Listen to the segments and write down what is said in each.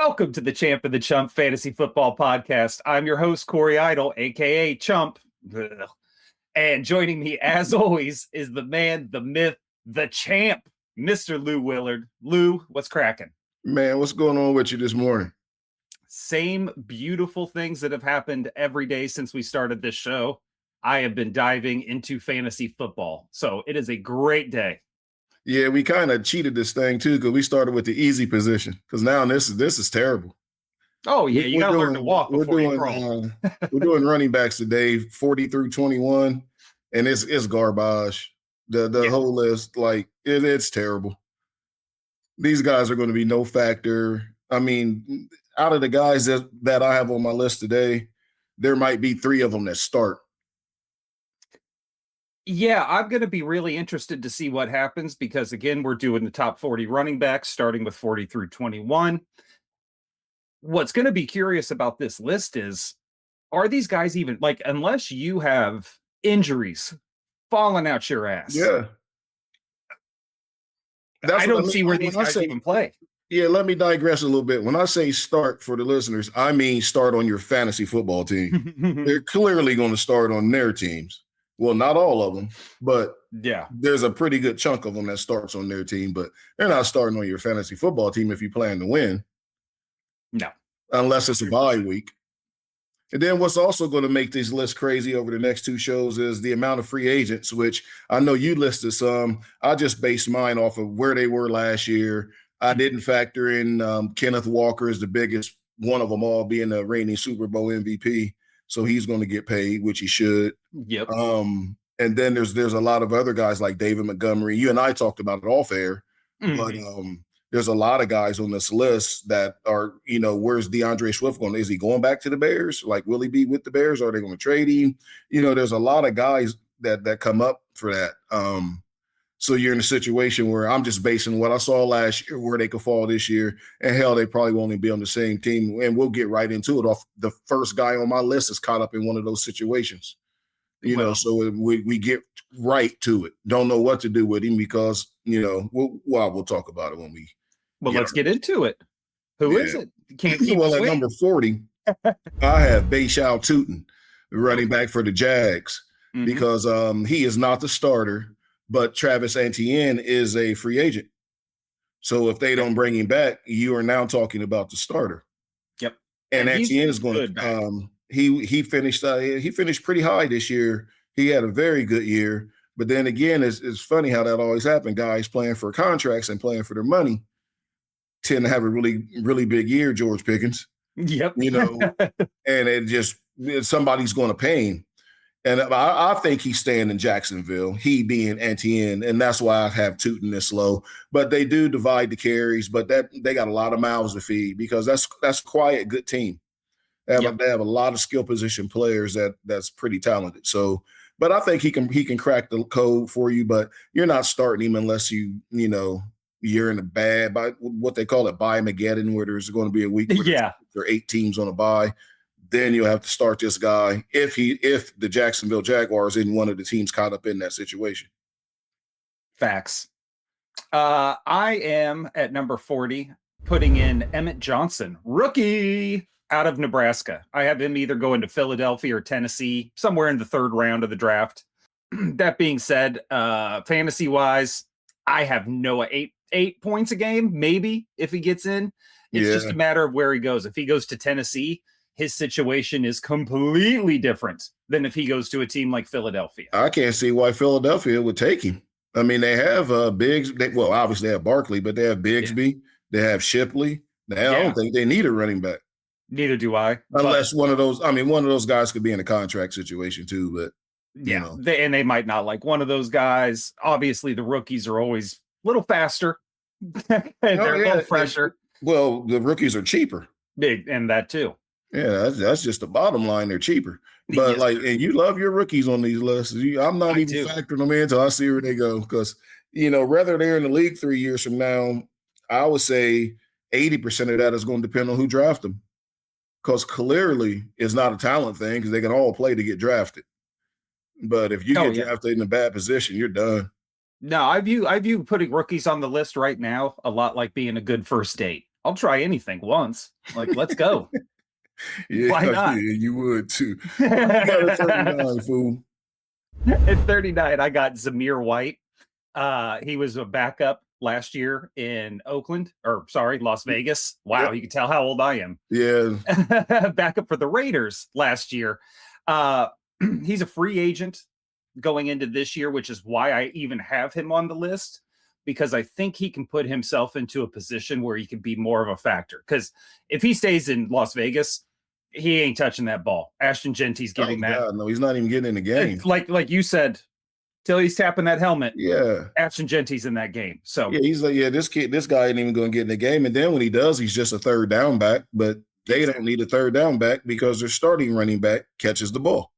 Welcome to the Champ and The Chump Fantasy Football Podcast. I'm your host, Corey Idle, a.k.a. Chump. Ugh. And joining me, as always, is the man, the myth, the champ, Mr. Lou Willard. Lou, what's cracking? Man, what's going on with you this morning? Same beautiful things that have happened every day since we started this show. I have been diving into fantasy football, so it is a great day. Yeah, we kind of cheated this thing too because we started with the easy position. Because now this is terrible. Oh yeah, you got to learn to walk before you crawl. We're doing running backs today, 40 through 21, and it's garbage. The whole list, like it's terrible. These guys are going to be no factor. I mean, out of the guys that I have on my list today, there might be 3 of them that start. Yeah, I'm going to be really interested to see what happens because, again, we're doing the top 40 running backs, starting with 40 through 21. What's going to be curious about this list is, are these guys even, like, unless you have injuries falling out your ass? Yeah. I don't see where these guys even play. Yeah, let me digress a little bit. When I say start for the listeners, I mean start on your fantasy football team. They're clearly going to start on their teams. Well, not all of them, but yeah, there's a pretty good chunk of them that starts on their team, but they're not starting on your fantasy football team if you plan to win. No. Unless it's a bye week. And then what's also going to make this list crazy over the next 2 shows is the amount of free agents, which I know you listed some. I just based mine off of where they were last year. I didn't factor in Kenneth Walker as the biggest one of them all, being the reigning Super Bowl MVP. So he's going to get paid, which he should. Yep. And then there's a lot of other guys like David Montgomery. You and I talked about it off air, but there's a lot of guys on this list that are, where's DeAndre Swift going? Is he going back to the Bears? Like, will he be with the Bears? Are they going to trade him? There's a lot of guys that come up for that. So you're in a situation where I'm just basing what I saw last year, where they could fall this year. And hell, they probably won't even be on the same team. And we'll get right into it. Off the first guy on my list is caught up in one of those situations. So we get right to it. Don't know what to do with him because, we'll talk about it when we. Well, let's get into it. Who is it? Can't keep at number 40, I have Bayshaw Tootin, the running back for the Jags, because he is not the starter. But Travis Etienne is a free agent. So if they don't bring him back, you are now talking about the starter. Yep. And Etienne is going to he finished pretty high this year. He had a very good year. But then again, it's funny how that always happens. Guys playing for contracts and playing for their money tend to have a really, really big year, George Pickens. Yep. And somebody's going to pay him. And I think he's staying in Jacksonville, he being Etienne, and that's why I have Tootin this low. But they do divide the carries, but they got a lot of mouths to feed because that's quite a good team. They have a lot of skill position players that's pretty talented. So, but I think he can crack the code for you. But you're not starting him unless you're in a bad, by what they call it, bye-mageddon, where there's going to be a week where there are 8 teams on a bye. Then you'll have to start this guy if the Jacksonville Jaguars in one of the teams caught up in that situation. Facts. I am at number 40, putting in Emmett Johnson, rookie out of Nebraska. I have him either going to Philadelphia or Tennessee, somewhere in the 3rd round of the draft. That being said, fantasy-wise, I have Noah 8 points a game, maybe, if he gets in. It's just a matter of where he goes. If he goes to Tennessee, his situation is completely different than if he goes to a team like Philadelphia. I can't see why Philadelphia would take him. I mean, they have Biggs. Obviously they have Barkley, but they have Bigsby. They have Shipley. I don't think they need a running back. Neither do I. Unless one of those guys could be in a contract situation too. But they might not like one of those guys. Obviously, the rookies are always a little faster. They're a little fresher. Well, the rookies are cheaper. Big, and that too. Yeah, that's just the bottom line. They're cheaper. But and you love your rookies on these lists. I'm not even factoring them in until I see where they go. Because, whether they're in the league 3 years from now, I would say 80% of that is going to depend on who drafts them. Because clearly it's not a talent thing because they can all play to get drafted. But if you get drafted in a bad position, you're done. No, I view putting rookies on the list right now a lot like being a good first date. I'll try anything once. Like, let's go. Yeah, Why yeah, not? you would too. You got a 39, fool. At 39, I got Zamir White. He was a backup last year in Oakland, or sorry, Las Vegas. Wow, Yep. you can tell how old I am. Yeah. Backup for the Raiders last year. Uh, he's a free agent going into this year, which is why I even have him on the list, because I think he can put himself into a position where he can be more of a factor. Because if he stays in Las Vegas, he ain't touching that ball. Ashton Genty's Oh getting that. God, no, he's not even getting in the game. Like you said, till he's tapping that helmet. Yeah. Ashton Genty's in that game. So Yeah, he's like, yeah, this guy ain't even going to get in the game. And then when he does, he's just a third down back. But they don't need a third down back because their starting running back catches the ball.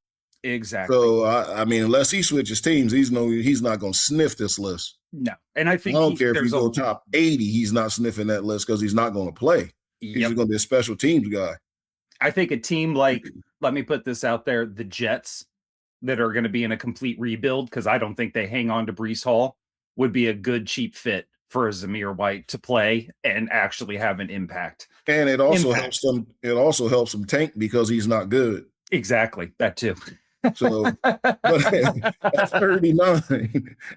Exactly. So I mean, unless he switches teams, he's not going to sniff this list. No, and I think I don't care if you go top 80, he's not sniffing that list because he's not going to play. He's just going to be a special teams guy. I think a team like, let me put this out there, the Jets, that are going to be in a complete rebuild, because I don't think they hang on to Breece Hall, would be a good cheap fit for a Zamir White to play and actually have an impact. And it also helps them. It also helps them tank because he's not good. Exactly, that too. So, but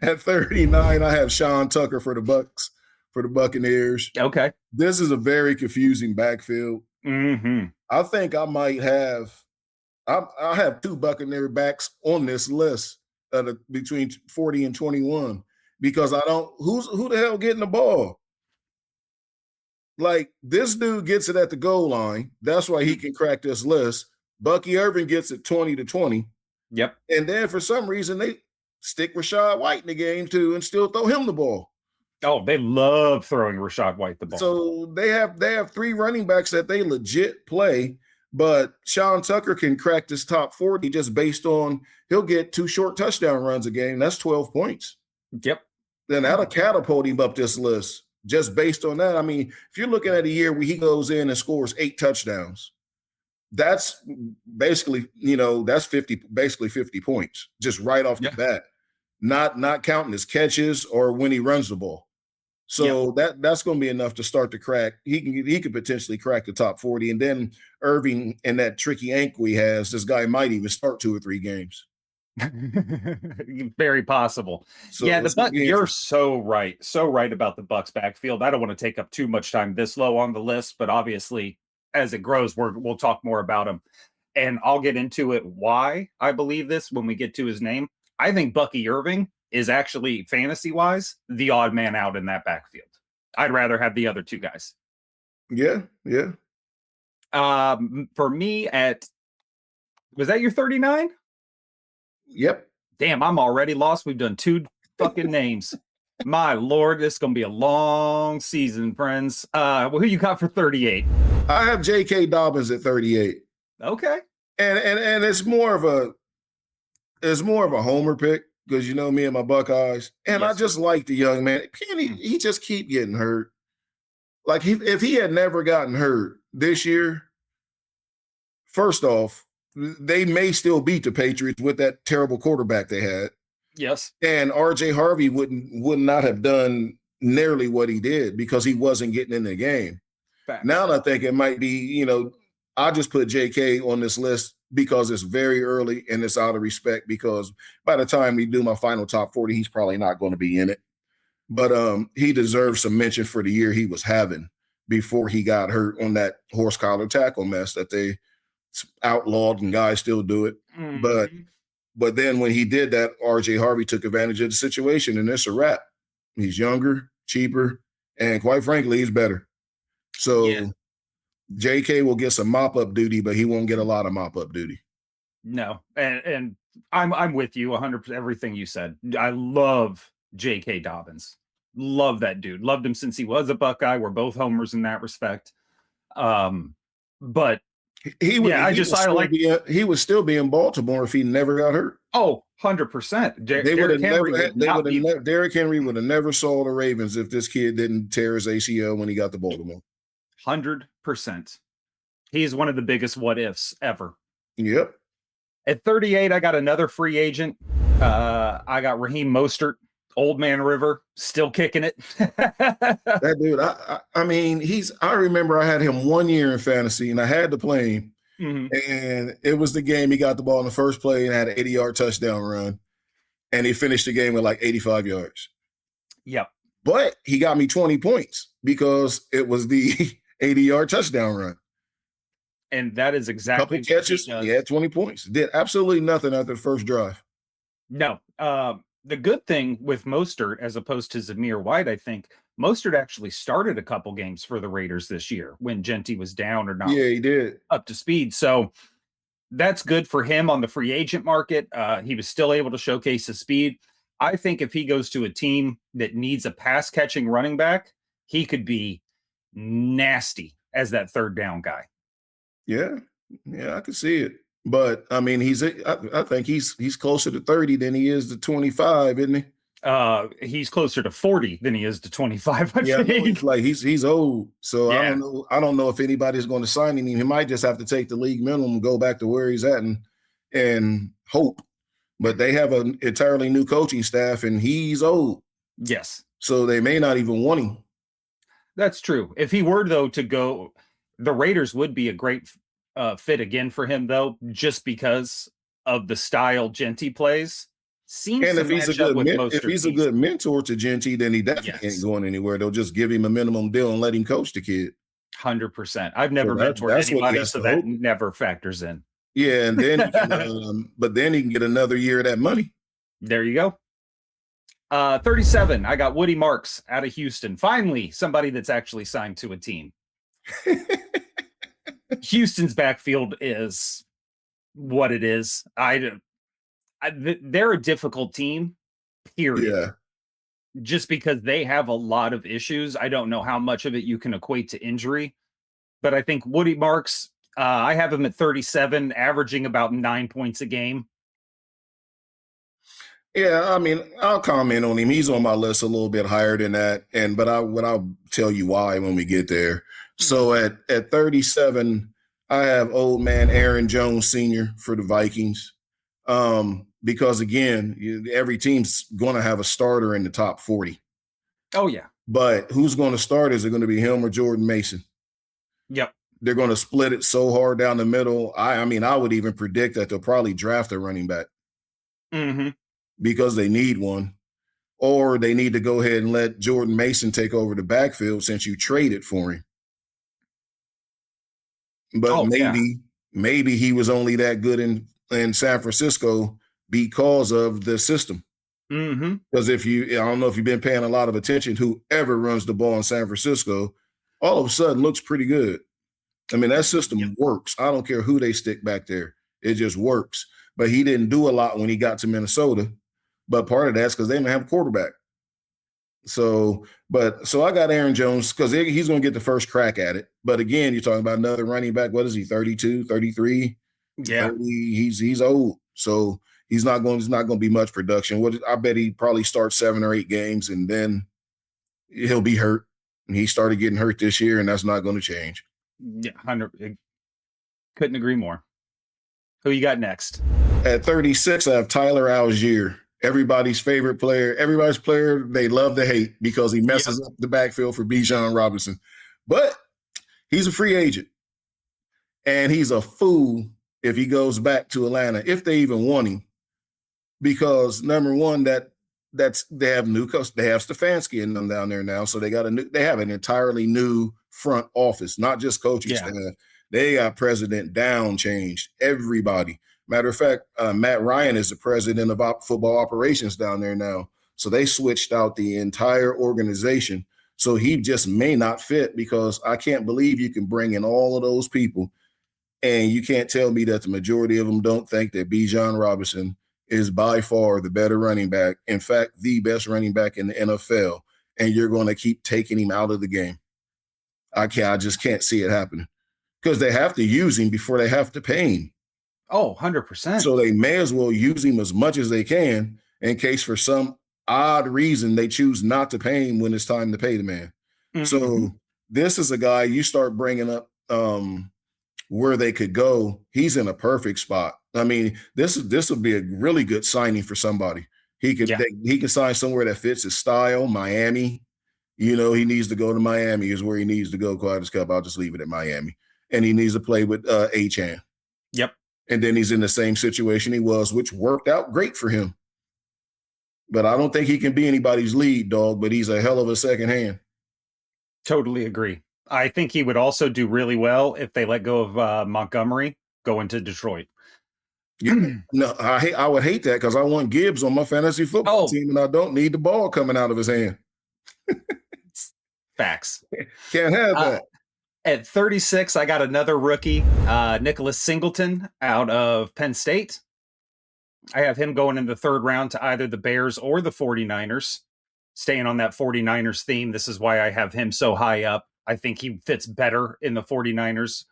at 39, I have Sean Tucker for the Buccaneers. Okay. This is a very confusing backfield. Mm-hmm. I think I might have. I have two Buccaneer backs on this list between 40 and 21 because I don't. Who the hell getting the ball? Like, this dude gets it at the goal line. That's why he can crack this list. Bucky Irvin gets it 20 to 20. Yep. And then for some reason they stick Rachaad White in the game too and still throw him the ball. Oh, they love throwing Rachaad White the ball. So they have three running backs that they legit play, but Sean Tucker can crack this top 40 just based on he'll get 2 short touchdown runs a game. That's 12 points. Yep. Then that'll catapult him up this list just based on that. I mean, if you're looking at a year where he goes in and scores 8 touchdowns, that's basically, that's 50 points just right off the bat, not counting his catches or when he runs the ball. So that's going to be enough to start to crack. He could potentially crack the top 40. And then Irving and that tricky ankle he has, this guy might even start 2 or 3 games. Very possible. So yeah, you're so right about the Bucs backfield. I don't want to take up too much time this low on the list, but obviously as it grows, we'll talk more about him. And I'll get into it why I believe this when we get to his name. I think Bucky Irving is actually, fantasy-wise, the odd man out in that backfield. I'd rather have the other two guys. Yeah. For me, was that your 39? Yep. Damn, I'm already lost. We've done 2 fucking names. My Lord, this is going to be a long season, friends. Who you got for 38? I have J.K. Dobbins at 38. Okay. And it's more of a homer pick because me and my Buckeyes. And I just like the young man. He just keep getting hurt. Like if he had never gotten hurt this year, first off, they may still beat the Patriots with that terrible quarterback they had. Yes. And R.J. Harvey would not have done nearly what he did because he wasn't getting in the game. Facts. Now I think it might be, I just put J.K. on this list because it's very early and it's out of respect because by the time we do my final top 40, he's probably not going to be in it. But he deserves some mention for the year he was having before he got hurt on that horse collar tackle mess that they outlawed and guys still do it. Mm-hmm. But then when he did that, R.J. Harvey took advantage of the situation, and it's a wrap. He's younger, cheaper, and quite frankly, he's better. So J.K. will get some mop-up duty, but he won't get a lot of mop-up duty. No, and I'm with you 100%. Everything you said. I love J.K. Dobbins. Love that dude. Loved him since he was a Buckeye. We're both homers in that respect. But he would still be in Baltimore if he never got hurt. Oh, 100%. Derrick Henry would have never saw the Ravens if this kid didn't tear his ACL when he got to Baltimore. 100%. He's one of the biggest what ifs ever. Yep. At 38, I got another free agent. I got Raheem Mostert Old Man River, still kicking it. That dude, I mean, I remember I had him 1 year in fantasy and I had to play him. Mhm. And it was the game he got the ball in the first play and had an 80-yard touchdown run. And he finished the game with like 85 yards. Yep. But he got me 20 points because it was the 80-yard touchdown run. And that is exactly Couple catches, he had 20 points. Did absolutely nothing after the first drive. No. The good thing with Mostert, as opposed to Zamir White, I think Mostert actually started a couple games for the Raiders this year when Genty was down or not Yeah, he did. up to speed. So that's good for him on the free agent market. He was still able to showcase his speed. I think if he goes to a team that needs a pass catching running back, he could be nasty as that third down guy. Yeah, I can see it. But I mean, I think he's closer to 30 than he is to 25, isn't he? He's closer to 40 than he is to 25. I Yeah, I know think. he's old. So Yeah. I don't know if anybody's going to sign him. He might just have to take the league minimum, go back to where he's at and hope. But they have an entirely new coaching staff and he's old. Yes. So they may not even want him. That's true. If he were, though, to go, the Raiders would be a great fit again for him, though, just because of the style Genty plays. Seems And to if he's match up with most if he's a good mentor to Genty, then he definitely ain't going anywhere. They'll just give him a minimum deal and let him coach the kid. 100%. I've never So mentored that's what he anybody, has so to that hope. never factors in. Yeah, and then but then he can get another year of that money. There you go. 37. I got Woody Marks out of Houston. Finally, somebody that's actually signed to a team. Houston's backfield is what it is. They're a difficult team, period. Yeah. Just because they have a lot of issues. I don't know how much of it you can equate to injury, but I think Woody Marks, I have him at 37, averaging about 9 points a game. Yeah, I mean, I'll comment on him. He's on my list a little bit higher than that, but I'll tell you why when we get there. So at 37, I have old man Aaron Jones Sr. for the Vikings, because again, every team's going to have a starter in the top 40. Oh yeah, but who's going to start? Is it going to be him or Jordan Mason? Yep. They're going to split it so hard down the middle. I mean, I would even predict that they'll probably draft a running back. Mm-hmm. Because they need one, or they need to go ahead and let Jordan Mason take over the backfield since you traded for him. But maybe he was only that good in San Francisco because of the system. Mm-hmm. Because I don't know if you've been paying a lot of attention, whoever runs the ball in San Francisco, all of a sudden looks pretty good. I mean, that system works. I don't care who they stick back there. It just works. But he didn't do a lot when he got to Minnesota. But part of that's because they didn't have a quarterback. So I got Aaron Jones because he's going to get the first crack at it. But again, you're talking about another running back. What is he, 32, 33? Yeah. 30, he's old. So he's not going to be much production. I bet he probably starts 7 or 8 games and then he'll be hurt. And he started getting hurt this year, and that's not going to change. Yeah, 100. Couldn't agree more. Who you got next? At 36, I have Tyler Algier. Everybody's favorite player. Everybody's player they love to hate because he messes up the backfield for Bijan Robinson. But he's a free agent. And he's a fool if he goes back to Atlanta, if they even want him. Because number one, they have new coach. They have Stefanski in them down there now. So they have an entirely new front office, not just coaching staff. They got president down changed. Everybody. Matter of fact, Matt Ryan is the president of football operations down there now. So they switched out the entire organization. So he just may not fit because I can't believe you can bring in all of those people and you can't tell me that the majority of them don't think that Bijan Robinson is by far the better running back. In fact, the best running back in the NFL. And you're going to keep taking him out of the game. I just can't see it happening because they have to use him before they have to pay him. Oh, 100%. So they may as well use him as much as they can in case for some odd reason they choose not to pay him when it's time to pay the man. Mm-hmm. So this is a guy you start bringing up where they could go. He's in a perfect spot. I mean, this would be a really good signing for somebody. Yeah, He can sign somewhere that fits his style. Miami, he needs to go to Miami is where he needs to go. Quadras Cup. I'll just leave it at Miami, and he needs to play with Chan. yep, And then he's in the same situation he was, which worked out great for him. But I don't think he can be anybody's lead dog. But he's a hell of a second hand. totally agree. I think he would also do really well if they let go of Montgomery, go into Detroit. No, I would hate that because I want Gibbs on my fantasy football team, and I don't need the ball coming out of his hand. Facts. Can't have that. At 36, I got another rookie, Nicholas Singleton out of Penn State. I have him going in the third round to either the Bears or the 49ers. Staying on that 49ers theme, this is why I have him so high up. I think he fits better in the 49ers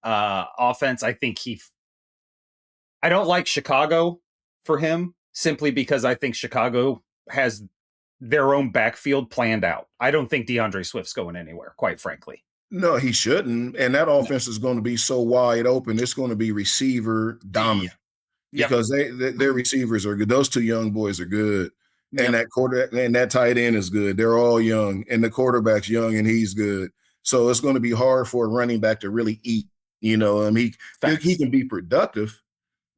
offense. I don't like Chicago for him simply because I think Chicago has their own backfield planned out. I don't think DeAndre Swift's going anywhere, quite frankly. No, he shouldn't. And that offense is going to be so wide open. It's going to be receiver dominant because their receivers are good. Those two young boys are good. And that tight end is good. They're all young, and the quarterback's young, and he's good. So it's going to be hard for a running back to really eat. He can be productive,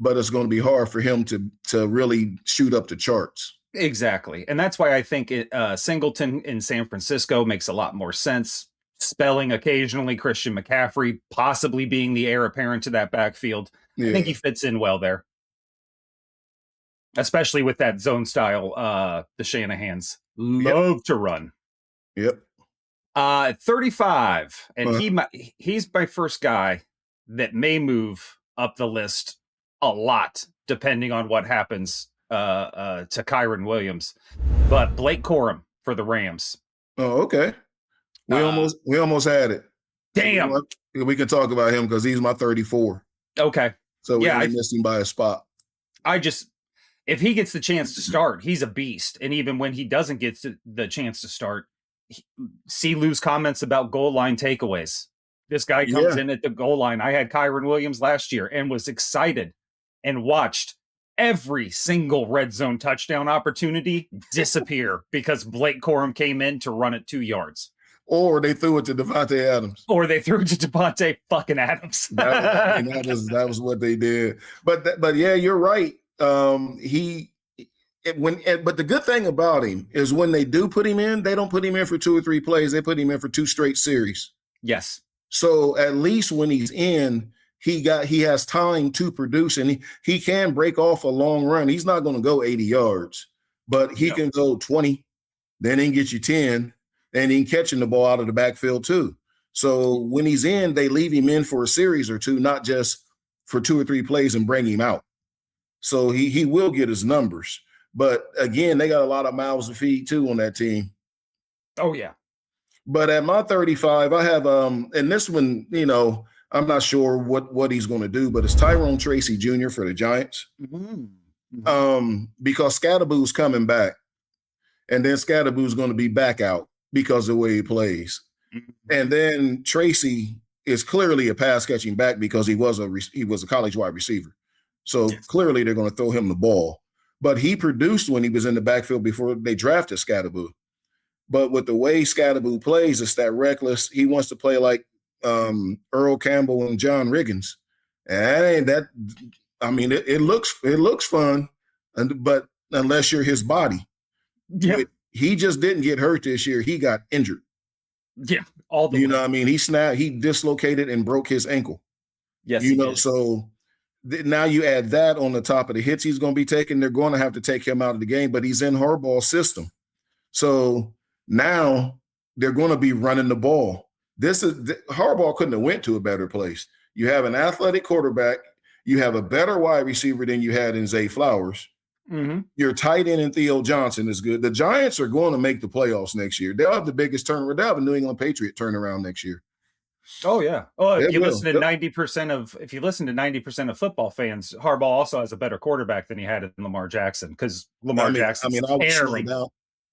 but it's going to be hard for him to really shoot up the charts. Exactly. And that's why I think Singleton in San Francisco makes a lot more sense. Spelling occasionally Christian McCaffrey, possibly being the heir apparent to that backfield. Yeah. I think he fits in well there. Especially with that zone style the Shanahans love to run. Yep. 35. And he's my first guy that may move up the list a lot, depending on what happens to Kyron Williams. But Blake Corum for the Rams. Oh, okay. We almost had it. Damn. We can talk about him because he's my 34. Okay. So we missed him by a spot. If he gets the chance to start, he's a beast. And even when he doesn't get the chance to start, see Lou's comments about goal line takeaways. This guy comes in at the goal line. I had Kyron Williams last year and was excited and watched every single red zone touchdown opportunity disappear because Blake Corum came in to run it 2 yards. Or they threw it to Devontae Adams. Fucking Adams. that was what they did. But yeah, you're right. But the good thing about him is when they do put him in, they don't put him in for 2 or 3 plays. They put him in for 2 straight series. Yes. So at least when he's in, he has time to produce, and he can break off a long run. He's not going to go 80 yards, but he can go 20, then he can get you 10, and he can catching the ball out of the backfield too. So when he's in, they leave him in for a series or two, not just for 2 or 3 plays and bring him out. So he will get his numbers. But again, they got a lot of mouths to feed too on that team. Oh, yeah. But at my 35, I have and this one, I'm not sure what he's going to do, but it's Tyrone Tracy Jr. for the Giants. Mm-hmm. Because Scadaboo's coming back, and then Scadaboo's going to be back out because of the way he plays. Mm-hmm. And then Tracy is clearly a pass catching back because he was a college wide receiver. So clearly they're going to throw him the ball. But he produced when he was in the backfield before they drafted Scadaboo. But with the way Scadaboo plays, it's that reckless. He wants to play like Earl Campbell and John Riggins. And it looks fun, but unless you're his body. Yeah. He just didn't get hurt this year. He got injured. Yeah. All the way. He dislocated and broke his ankle. Yes. So now you add that on the top of the hits he's going to be taking. They're going to have to take him out of the game, but he's in Harbaugh's system. So now they're going to be running the ball. Harbaugh couldn't have went to a better place. You have an athletic quarterback. You have a better wide receiver than you had in Zay Flowers. Mm-hmm. Your tight end in Theo Johnson is good. The Giants are going to make the playoffs next year. They'll have the biggest turnaround. They'll have a New England Patriot turnaround next year. Oh yeah. Oh, if you listen to 90% of football fans, Harbaugh also has a better quarterback than he had in Lamar Jackson because Jackson.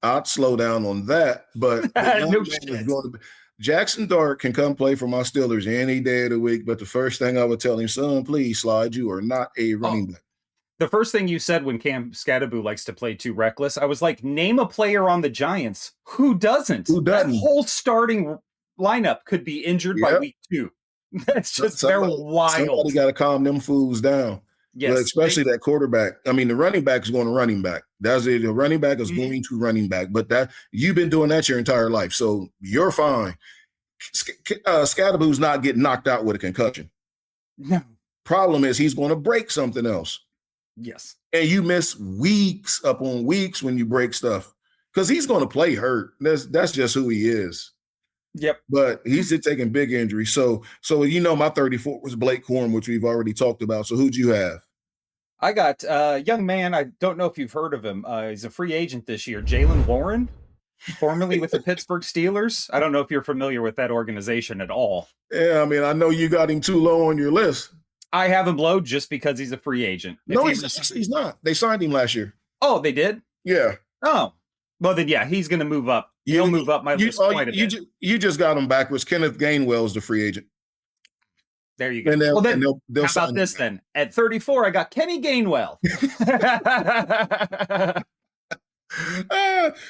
I'd slow down on that, but Jackson Dart can come play for my Steelers any day of the week. But the first thing I would tell him, son, please slide. You are not a running back. The first thing you said when Cam Scadaboo likes to play too reckless, I was like, name a player on the Giants who doesn't. Who That doesn't? whole starting lineup could be injured by Yep. week 2. That's just they're Somebody wild. got to calm them fools down. Well, Yes, especially that quarterback. I mean, the running back is going to running back. That's it. The running back is going to running back. But that you've been doing that your entire life, so you're fine. Scadaboo's not getting knocked out with a concussion. No. Problem is he's going to break something else. Yes. And you miss weeks upon weeks when you break stuff because he's going to play hurt. That's just who he is. Yep. But he's taking big injuries. So my 34 was Blake Corum, which we've already talked about. So who'd you have? I got a young man. I don't know if you've heard of him. He's a free agent this year. Jaylen Warren, formerly with the Pittsburgh Steelers. I don't know if you're familiar with that organization at all. Yeah, I mean, I know you got him too low on your list. I have him low just because he's a free agent. No, he's not. They signed him last year. Oh, they did? Yeah. Oh. Well, then, yeah, he's going to move up. He'll move up my list quite a bit. You just got him backwards. Kenneth Gainwell is the free agent. There you go. And well, then, they'll how about this then? At 34, I got Kenny Gainwell.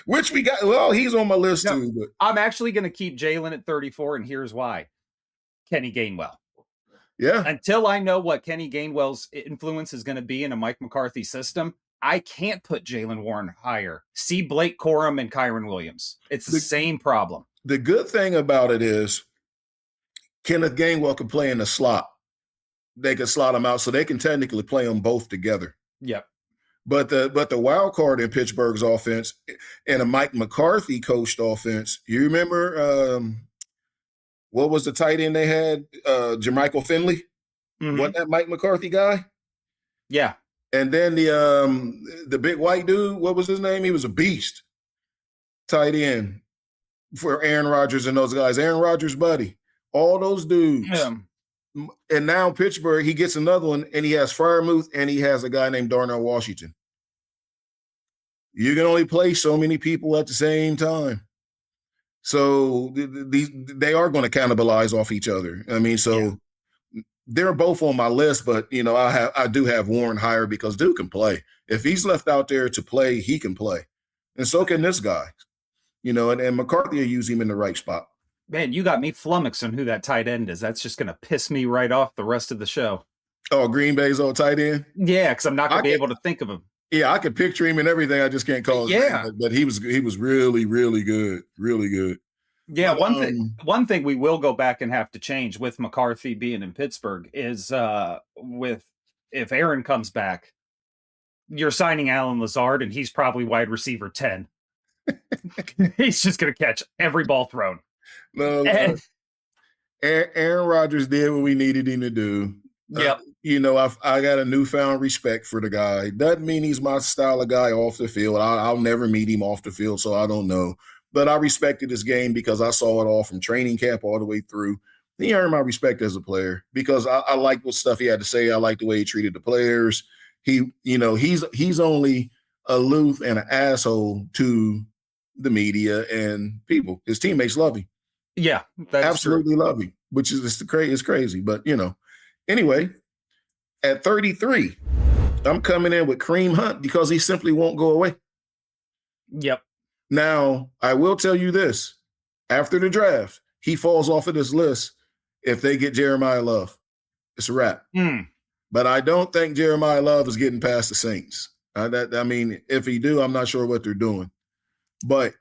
Which we got. Well, he's on my list too. But I'm actually going to keep Jalen at 34, and here's why. Kenny Gainwell. Yeah. Until I know what Kenny Gainwell's influence is going to be in a Mike McCarthy system, I can't put Jaylen Warren higher. See Blake Corum and Kyron Williams. It's the same problem. The good thing about it is Kenneth Gainwell can play in the slot. They can slot him out, so they can technically play them both together. Yep. But the wild card in Pittsburgh's offense and a Mike McCarthy coached offense, you remember what was the tight end they had? Jermichael Finley? Mm-hmm. Wasn't that Mike McCarthy guy? Yeah. And then the big white dude, what was his name? He was a beast. Tight end for Aaron Rodgers and those guys. Aaron Rodgers' buddy. All those dudes. Yeah. And now Pittsburgh, he gets another one, and he has Freiermuth, and he has a guy named Darnell Washington. You can only play so many people at the same time. So they are going to cannibalize off each other. I mean, they're both on my list, but I do have Warren higher because Duke can play. If he's left out there to play, he can play, and so can this guy. And McCarthy will use him in the right spot. Man, you got me flummoxed on who that tight end is. That's just going to piss me right off the rest of the show. Oh, Green Bay's old tight end? Yeah, because I'm not going to be able to think of him. Yeah, I could picture him and everything. I just can't call his name. But he was really, really good. Really good. Yeah, one thing we will go back and have to change with McCarthy being in Pittsburgh is if Aaron comes back, you're signing Alan Lazard, and he's probably wide receiver 10. He's just going to catch every ball thrown. No, Aaron Rodgers did what we needed him to do. Yep. I got a newfound respect for the guy. Doesn't mean he's my style of guy off the field. I'll never meet him off the field, so I don't know. But I respected his game because I saw it all from training camp all the way through. He earned my respect as a player because I like what stuff he had to say. I like the way he treated the players. He's only aloof and an asshole to the media and people. His teammates love him. Yeah, that's absolutely true. Love him, which is it's crazy. But anyway, at 33, I'm coming in with Kareem Hunt because he simply won't go away. Yep. Now, I will tell you this. After the draft, he falls off of this list if they get Jeremiah Love. It's a wrap. But I don't think Jeremiah Love is getting past the Saints. If he do, I'm not sure what they're doing. But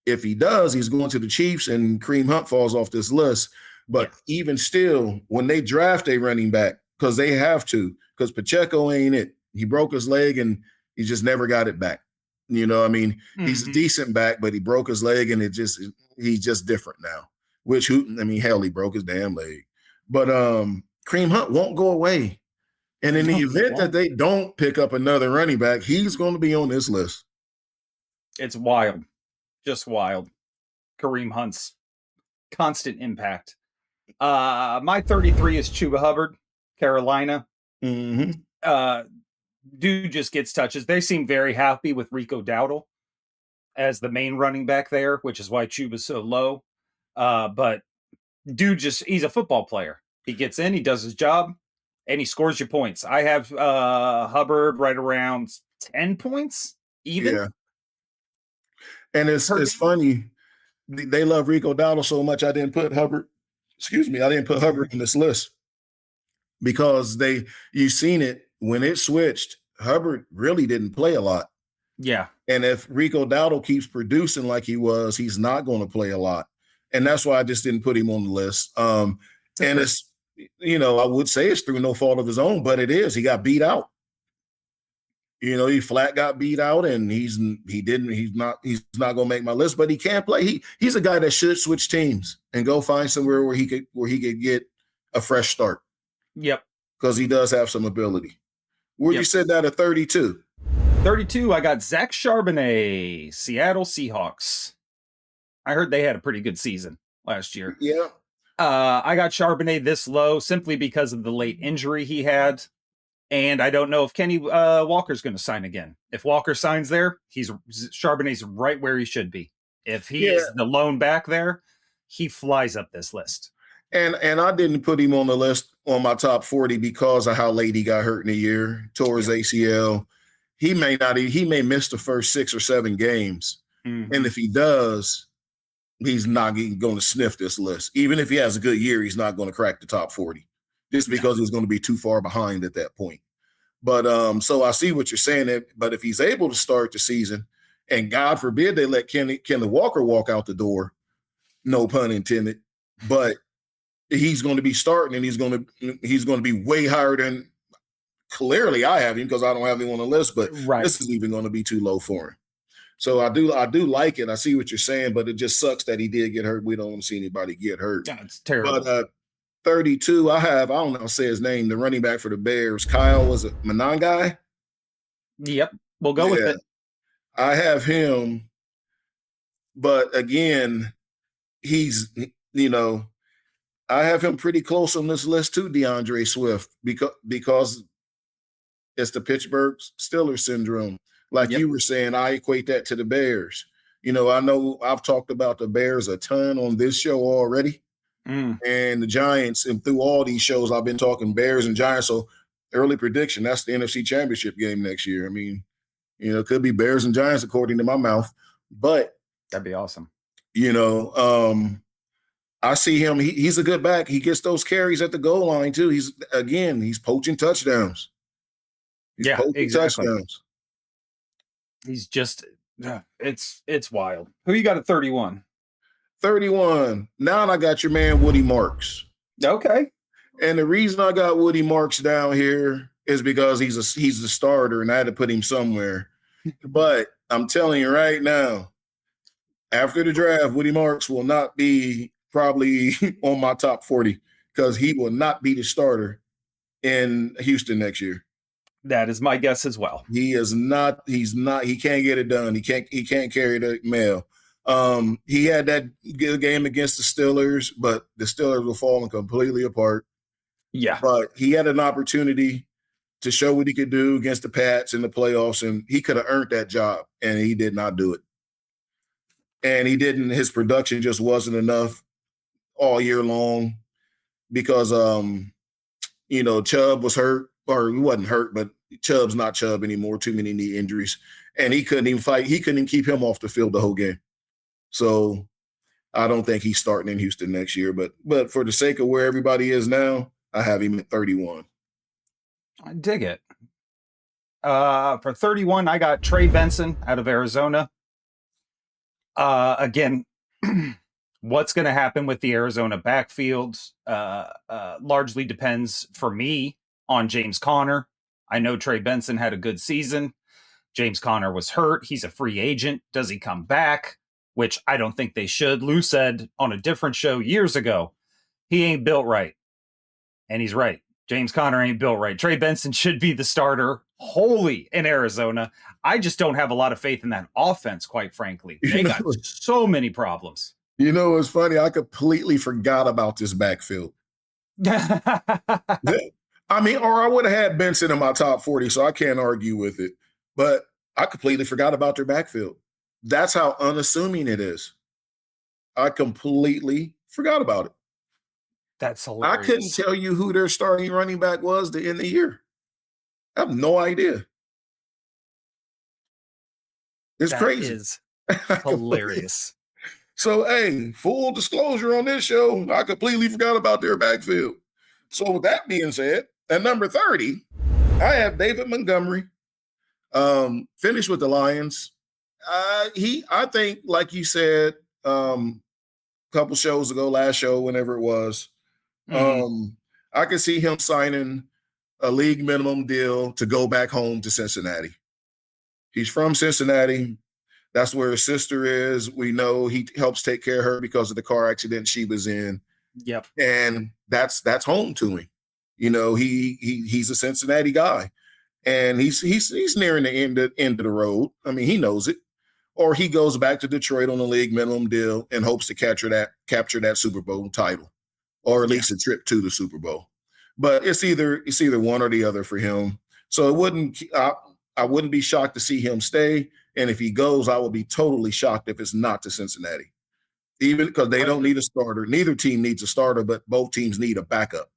if he does, he's going to the Chiefs, and Kareem Hunt falls off this list. But even still, when they draft a running back, because they have to, because Pacheco ain't it. He broke his leg, and he just never got it back. He's a decent back, but he broke his leg, and he's just different now. He broke his damn leg. But Kareem Hunt won't go away. And in the event that they don't pick up another running back, he's going to be on this list. It's wild. Just wild. Kareem Hunt's constant impact. My 33 is Chuba Hubbard, Carolina. Mm-hmm. Dude just gets touches. They seem very happy with Rico Dowdle as the main running back there, which is why Chuba's so low. But dude he's a football player. He gets in, he does his job. and he scores you points. I have Hubbard right around 10 points, even Yeah. And per it's game. funny. They love Rico Dowdle so much. I didn't put Hubbard. Excuse me. I didn't put Hubbard in this list because you've seen it when it switched. Hubbard really didn't play a lot. Yeah. And if Rico Dowdle keeps producing like he was, he's not going to play a lot. And that's why I just didn't put him on the list. And it's, I would say it's through no fault of his own, but it is. He got beat out. He flat got beat out, and he's not gonna make my list, but he can play. He's a guy that should switch teams and go find somewhere where he could get a fresh start. Yep. Because he does have some ability. Where'd you set that at 32? 32, I got Zach Charbonnet, Seattle Seahawks. I heard they had a pretty good season last year. Yeah. I got Charbonnet this low simply because of the late injury he had. And I don't know if Kenny Walker's going to sign again. If Walker signs there, Charbonnet's right where he should be. If he is the lone back there, he flies up this list. And I didn't put him on the list on my top 40 because of how late he got hurt in the year, tore his ACL. He may miss the first 6 or 7 games. Mm-hmm. And if he does, he's not going to sniff this list. Even if he has a good year, he's not going to crack the top 40 just because he's going to be too far behind at that point. But so I see what you're saying. But if he's able to start the season, and God forbid they let Kenny Walker walk out the door, no pun intended, but he's going to be starting, and he's going to be way higher than clearly I have him because I don't have him on the list. But This is even going to be too low for him. So I do like it. I see what you're saying, but it just sucks that he did get hurt. We don't want to see anybody get hurt. Yeah, it's terrible. But 32, I don't know, say his name, the running back for the Bears. Kyle, was it Monangai? Yep. We'll go with it. I have him, but again, he's, I have him pretty close on this list too, DeAndre Swift, because it's the Pittsburgh Steelers syndrome. Like you were saying, I equate that to the Bears. I know I've talked about the Bears a ton on this show already. And the Giants, and through all these shows, I've been talking Bears and Giants. So early prediction, that's the NFC Championship game next year. I mean, it could be Bears and Giants according to my mouth, but that'd be awesome. I see him. He's a good back. He gets those carries at the goal line too. He's poaching touchdowns. Exactly. Touchdowns. He's just, it's wild. Who you got at 31? 31. Now I got your man, Woody Marks. Okay. And the reason I got Woody Marks down here is because he's a starter, and I had to put him somewhere. But I'm telling you right now, after the draft, Woody Marks will not be probably on my top 40 because he will not be the starter in Houston next year. That is my guess as well. He can't get it done. He can't carry the mail. He had that good game against the Steelers, but the Steelers were falling completely apart. Yeah. But he had an opportunity to show what he could do against the Pats in the playoffs, and he could have earned that job, and he did not do it. And he didn't. His production just wasn't enough all year long because, Chubb was hurt, or he wasn't hurt, but Chubb's not Chubb anymore. Too many knee injuries, and he couldn't even fight. He couldn't even keep him off the field the whole game. So I don't think he's starting in Houston next year. But for the sake of where everybody is now, I have him at 31. I dig it. For 31, I got Trey Benson out of Arizona. Again, what's going to happen with the Arizona backfield largely depends for me on James Conner. I know Trey Benson had a good season. James Conner was hurt. He's a free agent. Does he come back? Which I don't think they should. Lou said on a different show years ago, he ain't built right. And he's right. James Conner ain't built right. Trey Benson should be the starter wholly in Arizona. I just don't have a lot of faith in that offense, quite frankly. They got so many problems. It's funny. I completely forgot about this backfield. I mean, or I would have had Benson in my top 40, so I can't argue with it. But I completely forgot about their backfield. That's how unassuming it is. I completely forgot about it. That's I couldn't hilarious. tell you who their starting running back was to end the year. I have no idea. It's That crazy. is I completely- hilarious. So, hey, full disclosure on this show, I completely forgot about their backfield. So, with that being said, at number 30, I have David Montgomery. Finished with the Lions. I think, like you said, a couple shows ago, last show, whenever it was, Mhm. um, I could see him signing a league minimum deal to go back home to Cincinnati. He's from Cincinnati. That's where his sister is. We know he helps take care of her because of the car accident she was in, Yep. and that's home to him. You know, he's a Cincinnati guy, and he's nearing the end of the road. I mean, he knows it. Or he goes back to Detroit on a league minimum deal and hopes to capture that Super Bowl title, or at Yeah. least a trip to the Super Bowl. But it's either one or the other for him. So it wouldn't I wouldn't be shocked to see him stay. And if he goes, I would be totally shocked if it's not to Cincinnati. Even because they don't need a starter. Neither team needs a starter, but both teams need a backup.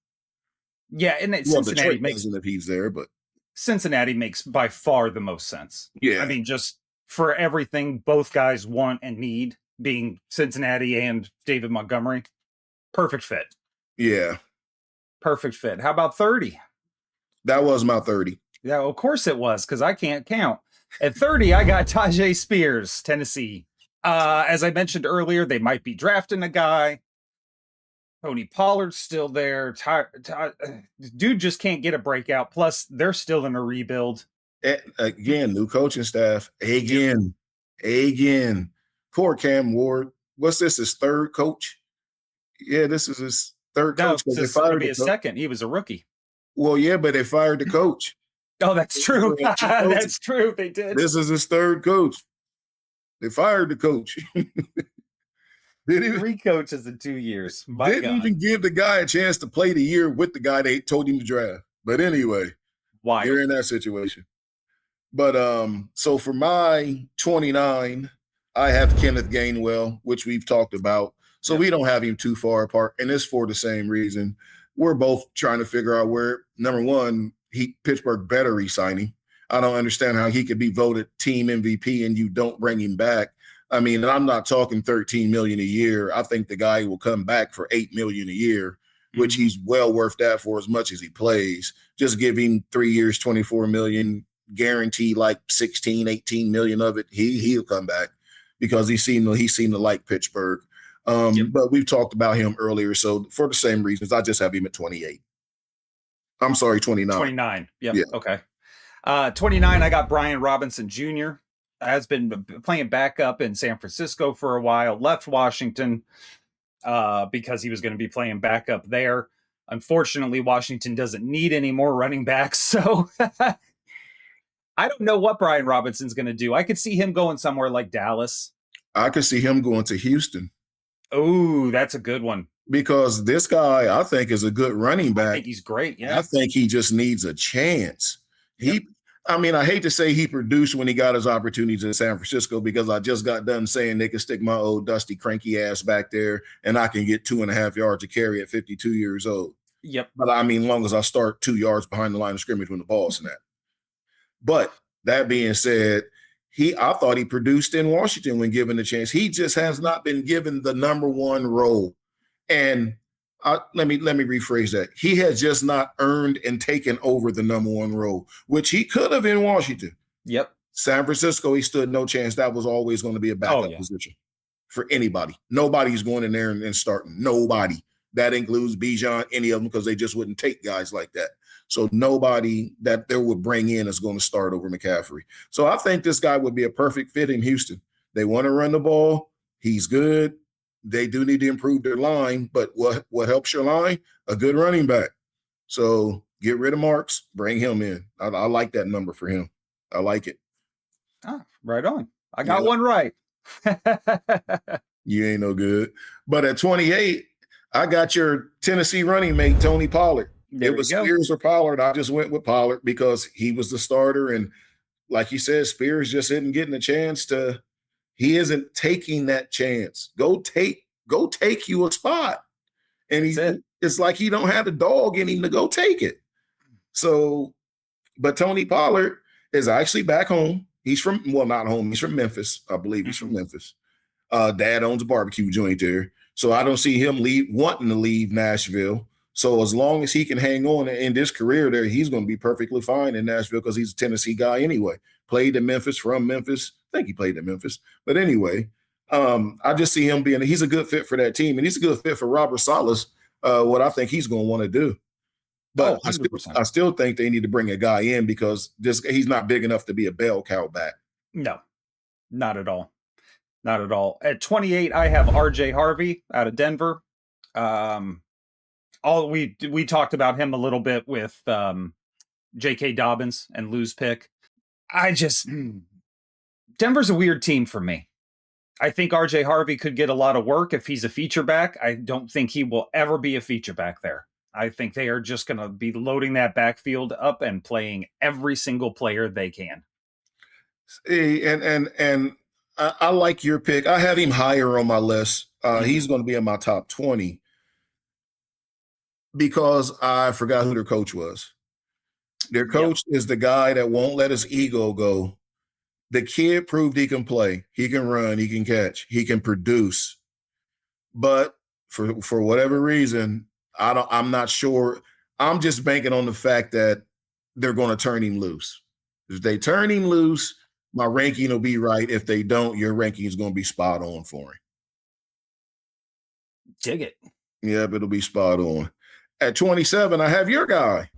Yeah, and Well, Detroit doesn't if he's there, but Cincinnati makes by far the most sense. I yeah. mean, just for everything both guys want and need, being Cincinnati and David Montgomery, perfect fit. Yeah. Perfect fit. How about 30? That was my 30. Yeah, of course it was, because I can't count. At 30, I got Tajay Spears, Tennessee. As I mentioned earlier, they might be drafting a guy. Tony Pollard's still there. Dude just can't get a breakout. Plus, they're still in a rebuild. Again, new coaching staff. Again. Poor Cam Ward. What's this? His third coach? Yeah, this is his third No, coach because they it'll fired be the a coach. second. He was a rookie. Well, yeah, but they fired the coach. Oh, that's true. That's true. They did. This is his third coach. They fired the coach. Three coaches in 2 years. My Didn't God. even give the guy a chance to play the year with the guy they told him to draft. But anyway, Wild. you're in that situation. But so for my 29, I have Kenneth Gainwell, which we've talked about. So we don't have him too far apart, and it's for the same reason. We're both trying to figure out where, number one, Pittsburgh better re-sign him. I don't understand how he could be voted team MVP and you don't bring him back. I mean, and I'm not talking 13 million a year. I think the guy will come back for 8 million a year, which he's well worth that for as much as he plays. Just give him 3 years, 24 million, guarantee like 16, 18 million of it. He'll come back because he seemed to like Pittsburgh. But we've talked about him earlier. So for the same reasons, I just have him at 28. I'm sorry, 29. 29. Yep. Yeah. Okay. 29, I got Brian Robinson Jr. Has been playing backup in San Francisco for a while, left Washington because he was going to be playing backup there. Unfortunately, Washington doesn't need any more running backs. So I don't know what Brian Robinson's going to do. I could see him going somewhere like Dallas. I could see him going to Houston. Oh, that's a good one. Because this guy, I think, is a good running back. I think he's great. Yeah. I think he just needs a chance. I hate to say he produced when he got his opportunities in San Francisco because I just got done saying they can stick my old dusty cranky ass back there and I can get 2.5 yards to carry at 52 years old. Yep. But I mean, long as I start 2 yards behind the line of scrimmage when the ball's snapped. But that being said, I thought he produced in Washington when given the chance. He just has not been given the number one role. And let me rephrase that. He has just not earned and taken over the number one role, which he could have in Washington. Yep. San Francisco, he stood no chance. That was always going to be a backup position for anybody. Nobody's going in there and starting. Nobody. That includes Bijan, any of them, because they just wouldn't take guys like that. So nobody that they would bring in is going to start over McCaffrey. So I think this guy would be a perfect fit in Houston. They want to run the ball. He's good. They do need to improve their line, but what helps your line? A good running back. So get rid of Marks, bring him in. I like that number for him. I like it. Oh, right on. I got one right. You ain't no good. But at 28, I got your Tennessee running mate, Tony Pollard. It was Spears or Pollard. I just went with Pollard because he was the starter. And like you said, Spears just isn't getting a chance to – he isn't taking that chance. Go take you a spot. And It's like he don't have the dog in him to go take it. So, but Tony Pollard is actually back home. He's from, well, not home. He's from Memphis. I believe he's from Memphis. Dad owns a barbecue joint there. So I don't see him wanting to leave Nashville. So as long as he can hang on in this career there, he's going to be perfectly fine in Nashville because he's a Tennessee guy anyway. Played in Memphis, from Memphis. I think he played in Memphis. But anyway, I just see him he's a good fit for that team. And he's a good fit for Robert Saleh's, what I think he's going to want to do. But I still think they need to bring a guy in because he's not big enough to be a bell cow back. No, not at all. Not at all. At 28, I have RJ Harvey out of Denver. We talked about him a little bit with J.K. Dobbins and Lou's pick. Denver's a weird team for me. I think RJ Harvey could get a lot of work if he's a feature back. I don't think he will ever be a feature back there. I think they are just going to be loading that backfield up and playing every single player they can. And I like your pick. I have him higher on my list. He's going to be in my top 20 because I forgot who their coach was. Their coach is the guy that won't let his ego go. The kid proved he can play. He can run. He can catch. He can produce. But for whatever reason, I'm not sure. I'm just banking on the fact that they're going to turn him loose. If they turn him loose, my ranking will be right. If they don't, your ranking is going to be spot on for him. Dig it. Yeah, but it'll be spot on. At 27, I have your guy,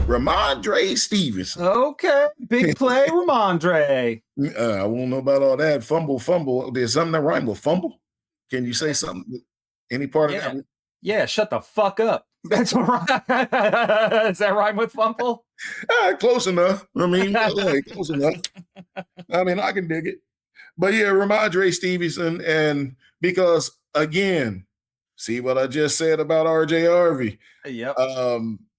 Ramondre Stevenson. Okay, big play, Ramondre. I won't know about all that. Fumble. There's something that rhyme with fumble. Can you say something? Any part of that? Yeah, shut the fuck up. That's all right. Does that rhyme with fumble? Close enough. I mean, close enough. I mean, I can dig it. But yeah, Ramondre Stevenson. And because, again, see what I just said about RJ Harvey? Yep.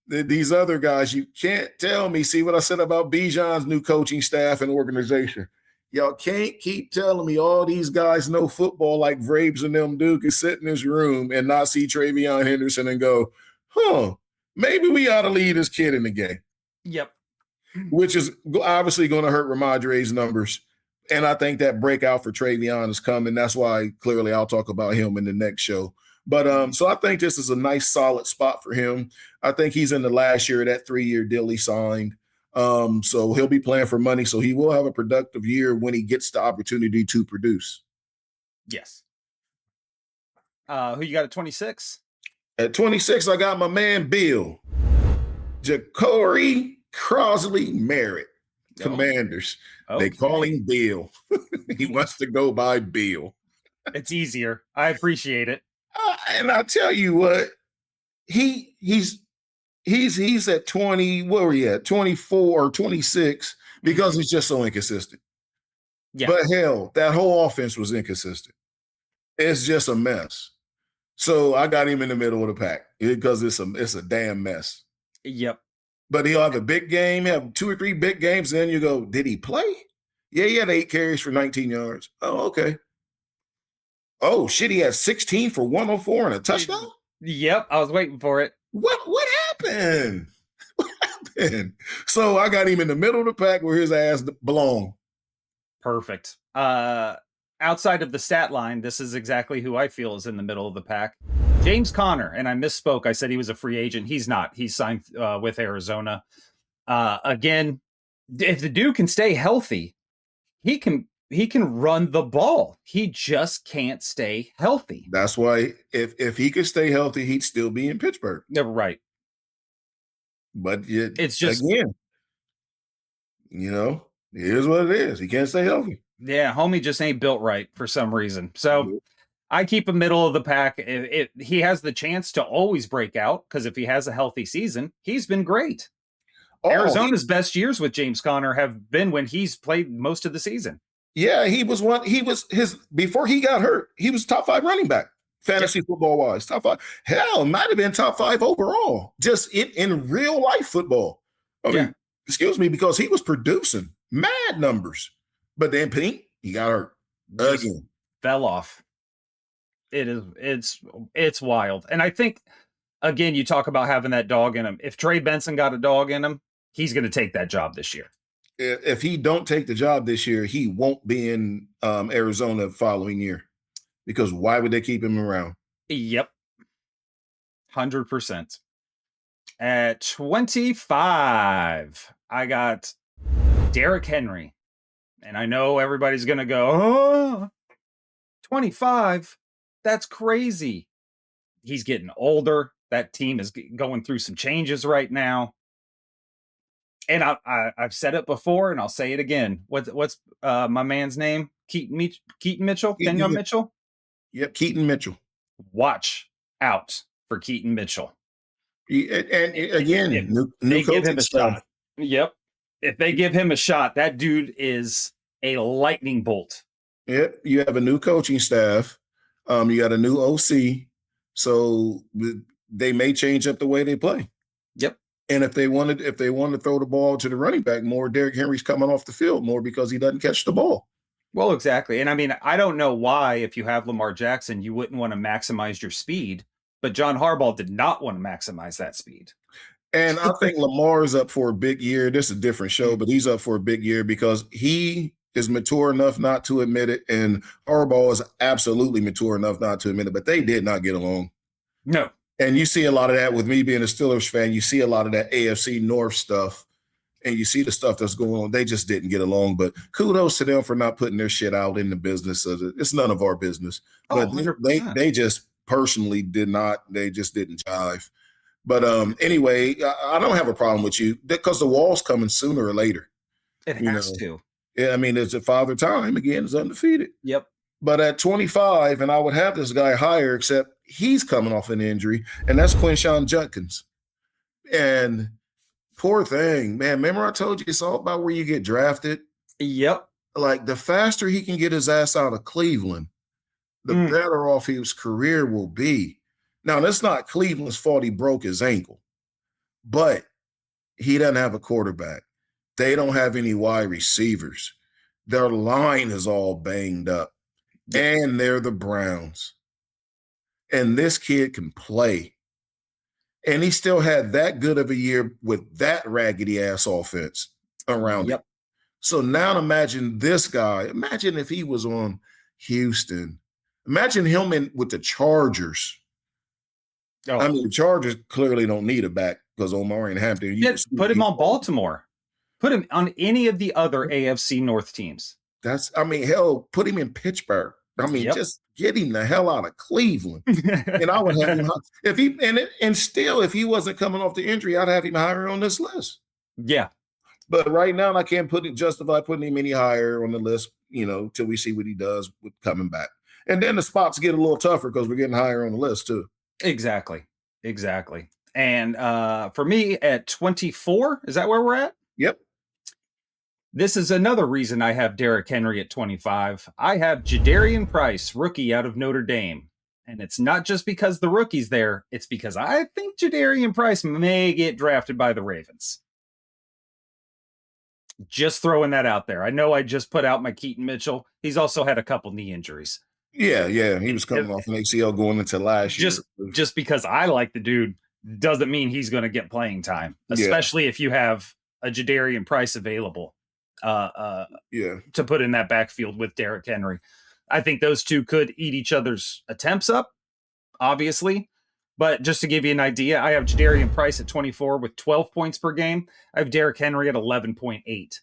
These other guys, you can't tell me. See what I said about Bijan's new coaching staff and organization? Y'all can't keep telling me all these guys know football like Vrabes and them do, can sit in this room and not see Travion Henderson and go, maybe we ought to leave this kid in the game. Yep. Which is obviously going to hurt Ramondre's numbers. And I think that breakout for Travion is coming. That's why clearly I'll talk about him in the next show. But so I think this is a nice, solid spot for him. I think he's in the last year of that 3-year deal he signed. So he'll be playing for money. So he will have a productive year when he gets the opportunity to produce. Yes. Who you got at 26? At 26, I got my man Bill. Ja'Cory Crosley Merritt. Commanders. Okay. They call him Bill. He wants to go by Bill. It's easier. I appreciate it. And I tell you what, he's at 20. Where are we at? 24 or 26 because he's just so inconsistent. Yeah. But hell, that whole offense was inconsistent. It's just a mess. So I got him in the middle of the pack because it's a damn mess. Yep. But he'll have a big game, have 2 or 3 big games, and then you go, did he play? Yeah, he had 8 carries for 19 yards. Oh, okay. Oh, shit, he had 16 for 104 and a touchdown? Yep, I was waiting for it. What happened? What happened? So I got him in the middle of the pack where his ass belonged. Perfect. Outside of the stat line, this is exactly who I feel is in the middle of the pack. James Conner, and I misspoke. I said he was a free agent. He's not. He's signed with Arizona. Again, if the dude can stay healthy, he can run the ball. He just can't stay healthy. That's why if he could stay healthy, he'd still be in Pittsburgh. Never right. But it's just, again, here's what it is. He can't stay healthy. Yeah, homie just ain't built right for some reason. So I keep him middle of the pack. He has the chance to always break out because if he has a healthy season, he's been great. Arizona's best years with James Conner have been when he's played most of the season. Yeah, before he got hurt, he was top 5 running back, fantasy football wise. Top 5. Hell, might have been top 5 overall, just in real life football. Excuse me, because he was producing mad numbers. But then Pink, he got hurt again. Fell off. It's wild. And I think, again, you talk about having that dog in him. If Trey Benson got a dog in him, he's going to take that job this year. If he don't take the job this year, he won't be in Arizona the following year, because why would they keep him around? Yep. 100%. At 25, I got Derrick Henry. And I know everybody's going to go, oh, 25? That's crazy. He's getting older. That team is going through some changes right now. And I've said it before, and I'll say it again. What's my man's name? Keaton Mitchell? Kenyon Mitchell? Yep, Keaton Mitchell. Watch out for Keaton Mitchell. And again, new give him a staff. shot. Yep. If they give him a shot, that dude is a lightning bolt. Yep. You have a new coaching staff. You got a new OC. So they may change up the way they play. Yep. And if they want to throw the ball to the running back more, Derrick Henry's coming off the field more because he doesn't catch the ball. Well, exactly. And I mean, I don't know why, if you have Lamar Jackson, you wouldn't want to maximize your speed. But John Harbaugh did not want to maximize that speed. And I think Lamar is up for a big year. This is a different show, but he's up for a big year because he is mature enough not to admit it. And Harbaugh is absolutely mature enough not to admit it, but they did not get along. No. And you see a lot of that with me being a Steelers fan. You see a lot of that AFC North stuff, and you see the stuff that's going on. They just didn't get along. But kudos to them for not putting their shit out in the business. It's none of our business. But they just personally did not. They just didn't jive. But anyway, I don't have a problem with you because the wall's coming sooner or later. It has to. Yeah, I mean, it's a father time. Again, it's undefeated. Yep. But at 25, and I would have this guy higher, except he's coming off an injury, and that's Quinshon Judkins. And poor thing, man. Remember I told you it's all about where you get drafted? Yep. Like the faster he can get his ass out of Cleveland, the better off his career will be. Now, that's not Cleveland's fault he broke his ankle, but he doesn't have a quarterback. They don't have any wide receivers. Their line is all banged up, and they're the Browns. And this kid can play. And he still had that good of a year with that raggedy-ass offense around him. So now imagine this guy. Imagine if he was on Houston. Imagine him with the Chargers. Oh. I mean, the Chargers clearly don't need a back because Omar and Hampton. Put him on Baltimore. Put him on any of the other AFC North teams. Hell, put him in Pittsburgh. Just get him the hell out of Cleveland. And I would have him if he wasn't coming off the injury, I'd have him higher on this list. Yeah. But right now, I can't justify putting him any higher on the list, till we see what he does with coming back. And then the spots get a little tougher because we're getting higher on the list too. Exactly. And for me at 24, is that where we're at? Yep. This is another reason I have Derrick Henry at 25. I have Jadarian Price, rookie out of Notre Dame. And it's not just because the rookie's there. It's because I think Jadarian Price may get drafted by the Ravens. Just throwing that out there. I know I just put out my Keaton Mitchell. He's also had a couple knee injuries. Yeah. He was coming off an ACL going into last year. Just because I like the dude doesn't mean he's going to get playing time, especially if you have a Jadarian Price available to put in that backfield with Derrick Henry. I think those two could eat each other's attempts up, obviously. But just to give you an idea, I have Jadarian Price at 24 with 12 points per game. I have Derrick Henry at 11.8.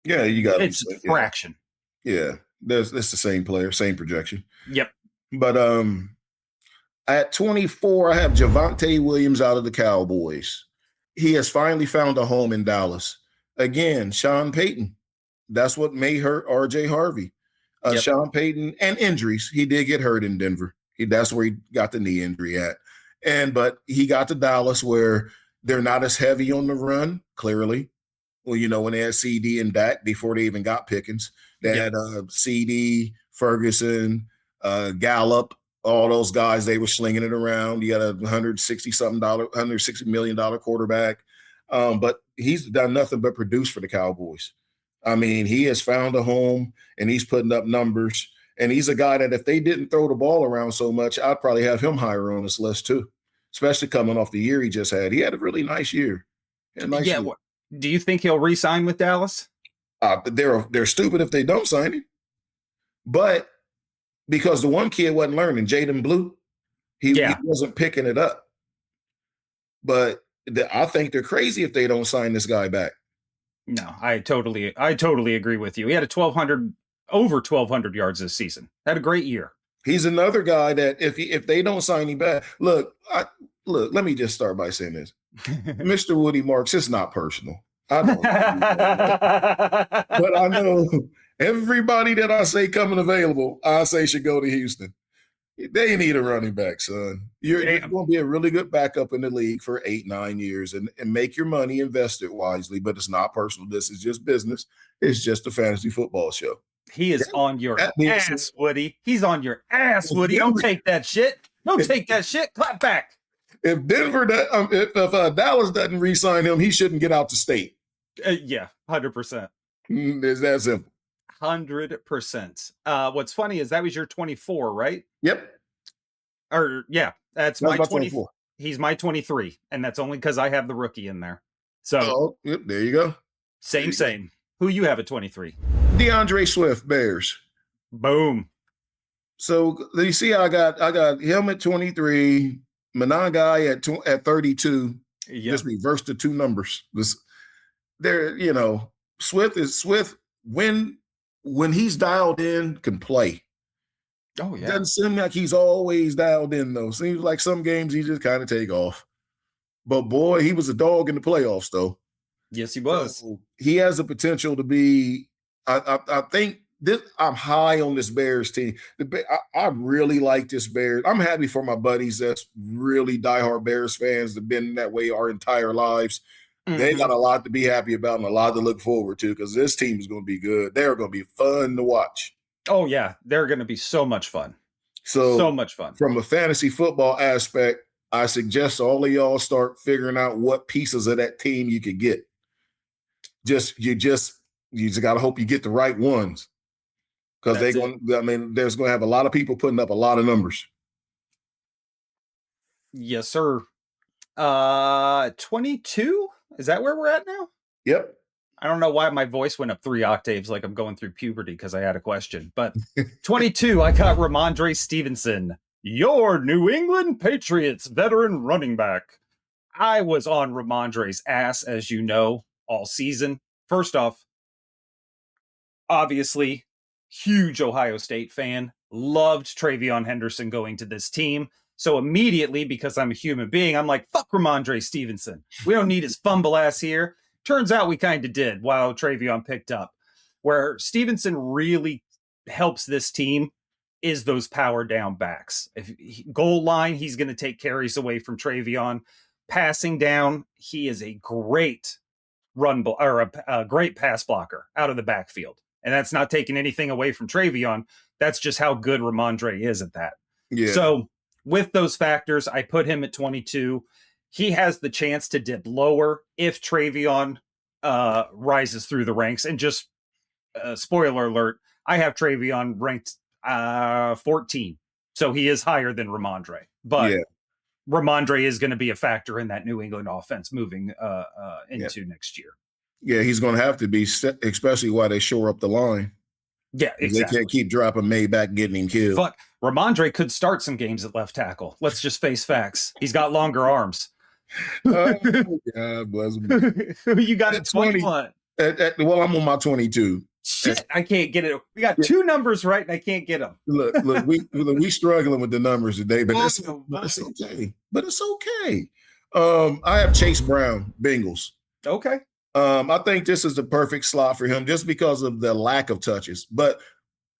Yeah, you got it's a fraction. Yeah. It's the same player, same projection. Yep. But at 24, I have Javonte Williams out of the Cowboys. He has finally found a home in Dallas. Again, Sean Payton. That's what may hurt RJ Harvey. Sean Payton and injuries. He did get hurt in Denver. That's where he got the knee injury at. But he got to Dallas where they're not as heavy on the run, clearly. Well, when they had CD and Dak before they even got Pickens, they had CD, Ferguson, Gallup, all those guys, they were slinging it around. You got a $160 million quarterback. But he's done nothing but produce for the Cowboys. He has found a home and he's putting up numbers. And he's a guy that if they didn't throw the ball around so much, I'd probably have him higher on this list too, as especially coming off the year he just had. He had a really nice year. He had a nice Yeah. year. Do you think he'll re-sign with Dallas? They're stupid if they don't sign him. But because the one kid wasn't learning, Jaden Blue, he wasn't picking it up. But I think they're crazy if they don't sign this guy back. No, I totally agree with you. He had over 1,200 yards this season. Had a great year. He's another guy that if they don't sign him back, look, let me just start by saying this. Mr. Woody Marks, it's not personal. I don't but I know everybody that I say coming available, I say should go to Houston. They need a running back, son. You're going to be a really good backup in the league for 8-9 years and make your money, invest it wisely, but it's not personal. This is just business. It's just a fantasy football show. He is on your ass, Woody. He's on your ass, Woody. Don't take that shit. Don't take that shit. Clap back. If if Dallas doesn't re-sign him, he shouldn't get out the state. Yeah, 100%. It's that simple. 100%. What's funny is that was your 24, right? Yep. Or yeah, that's my 24. He's my 23, and that's only because I have the rookie in there. So yep, there you go. Same. Who you have at 23? DeAndre Swift, Bears. Boom. So you see, I got him at 23, Manon guy at 32. Yep. Just reverse the two numbers. Swift when he's dialed in, can play. Oh, yeah. Doesn't seem like he's always dialed in, though. Seems like some games he just kind of take off. But, boy, he was a dog in the playoffs, though. Yes, he was. So he has the potential to be I think I'm high on this Bears team. I really like this Bears. I'm happy for my buddies that's really diehard Bears fans that have been that way our entire lives. They got a lot to be happy about and a lot to look forward to because this team is going to be good. They're going to be fun to watch. Oh, yeah. They're going to be so much fun. So much fun. From a fantasy football aspect, I suggest all of y'all start figuring out what pieces of that team you could get. You just got to hope you get the right ones because there's going to have a lot of people putting up a lot of numbers. Yes, sir. 22? Is that where we're at now? Yep. I don't know why my voice went up 3 octaves like I'm going through puberty because I had a question. But 22, I got Ramondre Stevenson, your New England Patriots veteran running back. I was on Ramondre's ass, as you know, all season. First off, obviously, huge Ohio State fan. Loved Travion Henderson going to this team. So immediately, because I'm a human being, I'm like, fuck Ramondre Stevenson. We don't need his fumble ass here. Turns out we kind of did while Travion picked up. Where Stevenson really helps this team is those power down backs. Goal line, he's going to take carries away from Travion. Passing down, he is a great a great pass blocker out of the backfield. And that's not taking anything away from Travion. That's just how good Ramondre is at that. Yeah. So with those factors, I put him at 22. He has the chance to dip lower if Travion rises through the ranks. And just spoiler alert, I have Travion ranked 14. So he is higher than Ramondre. But Ramondre is going to be a factor in that New England offense moving into next year. Yeah, he's going to have to be, especially while they shore up the line. Yeah, exactly. They can't keep dropping May back, getting him killed. Fuck, Ramondre could start some games at left tackle. Let's just face facts. He's got longer arms. God bless him. You got it 21. Well, I'm on my 22. Shit, I can't get it. We got 2 numbers right, and I can't get them. Look, we struggling with the numbers today, but it's okay. But it's okay. I have Chase Brown, Bengals. Okay. I think this is the perfect slot for him just because of the lack of touches. But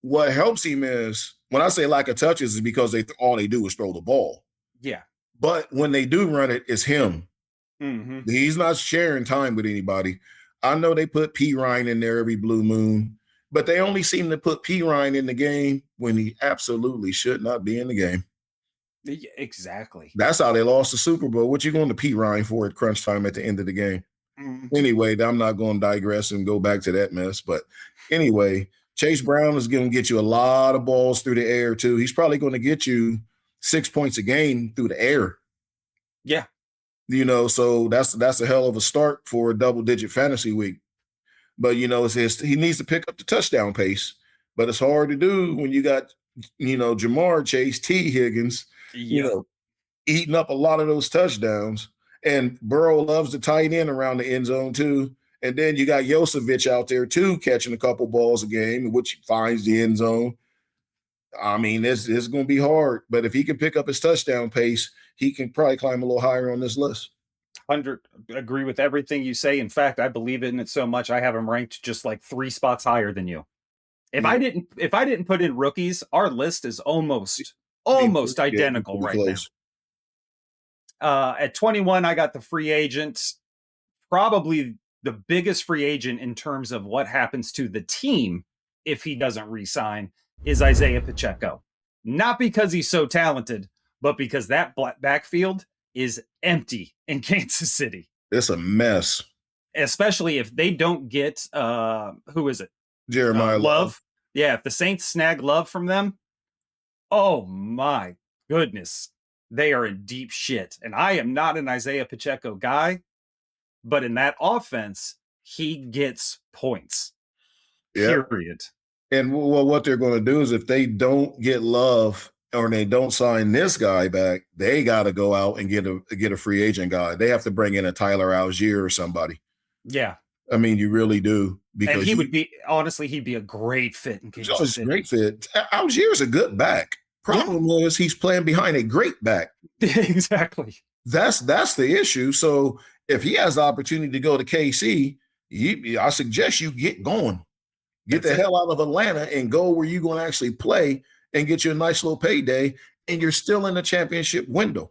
what helps him is, when I say lack of touches, is because all they do is throw the ball. Yeah. But when they do run it, it's him. Mm-hmm. He's not sharing time with anybody. I know they put P. Ryan in there every blue moon, but they only seem to put P. Ryan in the game when he absolutely should not be in the game. Exactly. That's how they lost the Super Bowl. What you going to P. Ryan for at crunch time at the end of the game? Mm-hmm. Anyway, I'm not going to digress and go back to that mess. But anyway, Chase Brown is going to get you a lot of balls through the air, too. He's probably going to get you 6 points a game through the air. Yeah. So that's a hell of a start for a double-digit fantasy week. But he needs to pick up the touchdown pace. But it's hard to do when you got Jamar Chase, T. Higgins, you Yep. know, eating up a lot of those touchdowns. And Burrow loves to tight end around the end zone too. And then you got Yosevich out there too, catching a couple balls a game, which finds the end zone. I mean, it's going to be hard, but if he can pick up his touchdown pace, he can probably climb a little higher on this list. 100 agree with everything you say. In fact, I believe in it so much I have him ranked just like 3 spots higher than you. Yeah, If I didn't put in rookies, our list is almost identical right now. close. At 21, I got the free agent, probably the biggest free agent in terms of what happens to the team if he doesn't re-sign is Isaiah Pacheco. Not because he's so talented, but because that backfield is empty in Kansas City. It's a mess. Especially if they don't get who is it? Jeremiah Love. Yeah, if the Saints snag Love from them, oh my goodness, they are in deep shit. And I am not an Isaiah Pacheco guy, but in that offense, he gets points. Yeah. Period. And what they're going to do is if they don't get Love or they don't sign this guy back, they got to go out and get a free agent guy. They have to bring in a Tyler Algier or somebody. Yeah. I mean, you really do. Because he'd be a great fit in Kansas City. Great fit. Algier's a good back. Problem is he's playing behind a great back. Exactly. That's the issue. So if he has the opportunity to go to KC, I suggest you get going. Get the hell out of Atlanta and go where you're going to actually play and get you a nice little payday, and you're still in the championship window.